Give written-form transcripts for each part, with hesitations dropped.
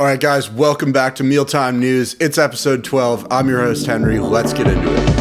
All right, guys, welcome back to Mealtime News. It's episode 12. I'm your host, Henry. Let's get into it.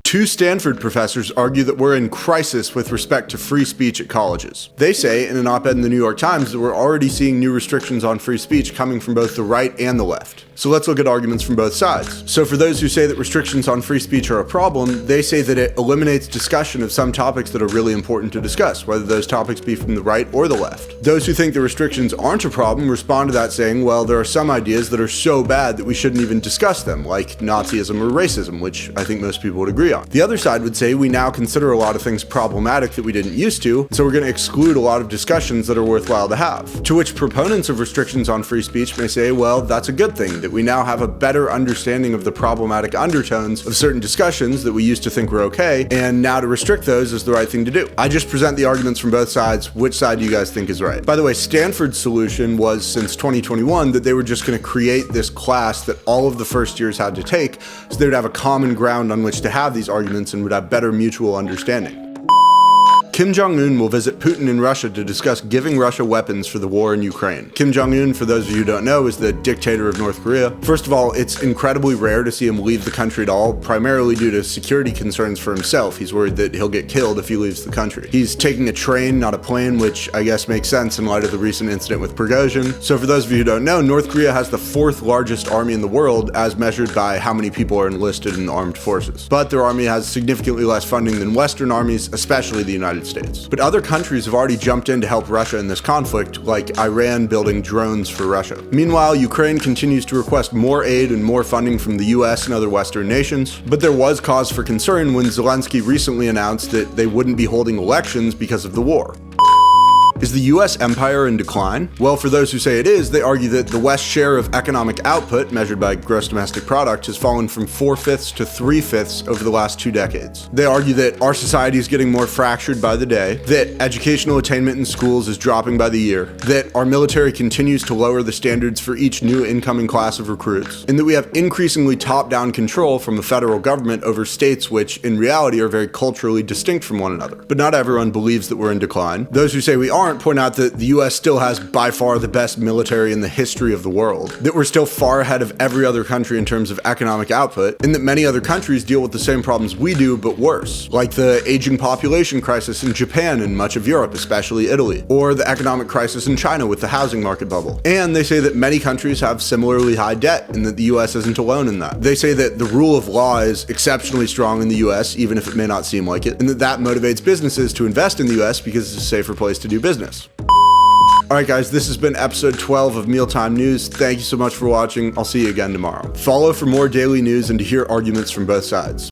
Two Stanford professors argue that we're in crisis with respect to free speech at colleges. They say in an op-ed in the New York Times that we're already seeing new restrictions on free speech coming from both the right and the left. So let's look at arguments from both sides. So for those who say that restrictions on free speech are a problem, they say that it eliminates discussion of some topics that are really important to discuss, whether those topics be from the right or the left. Those who think the restrictions aren't a problem respond to that saying, well, there are some ideas that are so bad that we shouldn't even discuss them, like Nazism or racism, which I think most people would agree on. The other side would say we now consider a lot of things problematic that we didn't used to, so we're going to exclude a lot of discussions that are worthwhile to have. To which proponents of restrictions on free speech may say, well, that's a good thing, that we now have a better understanding of the problematic undertones of certain discussions that we used to think were okay, and now to restrict those is the right thing to do. I just present the arguments from both sides. Which side do you guys think is right? By the way, Stanford's solution was, since 2021, that they were just going to create this class that all of the first years had to take, so they would have a common ground on which to have these arguments and would have better mutual understanding. Kim Jong-un will visit Putin in Russia to discuss giving Russia weapons for the war in Ukraine. Kim Jong-un, for those of you who don't know, is the dictator of North Korea. First of all, it's incredibly rare to see him leave the country at all, primarily due to security concerns for himself. He's worried that he'll get killed if he leaves the country. He's taking a train, not a plane, which I guess makes sense in light of the recent incident with Prigozhin. So for those of you who don't know, North Korea has the fourth largest army in the world as measured by how many people are enlisted in the armed forces. But their army has significantly less funding than Western armies, especially the United States. But other countries have already jumped in to help Russia in this conflict, like Iran building drones for Russia. Meanwhile, Ukraine continues to request more aid and more funding from the US and other Western nations, but there was cause for concern when Zelensky recently announced that they wouldn't be holding elections because of the war. Is the US empire in decline? Well, for those who say it is, they argue that the West's share of economic output, measured by gross domestic product, has fallen from 4/5 to 3/5 over the last 2 decades. They argue that our society is getting more fractured by the day, that educational attainment in schools is dropping by the year, that our military continues to lower the standards for each new incoming class of recruits, and that we have increasingly top-down control from the federal government over states which, in reality, are very culturally distinct from one another. But not everyone believes that we're in decline. Those who say we aren't point out that the US still has by far the best military in the history of the world, that we're still far ahead of every other country in terms of economic output, and that many other countries deal with the same problems we do, but worse, like the aging population crisis in Japan and much of Europe, especially Italy, or the economic crisis in China with the housing market bubble. And they say that many countries have similarly high debt, and that the US isn't alone in that. They say that the rule of law is exceptionally strong in the US, even if it may not seem like it, and that motivates businesses to invest in the US because it's a safer place to do business. Alright guys, this has been episode 12 of Mealtime News. Thank you so much for watching. I'll see you again tomorrow. Follow for more daily news and to hear arguments from both sides.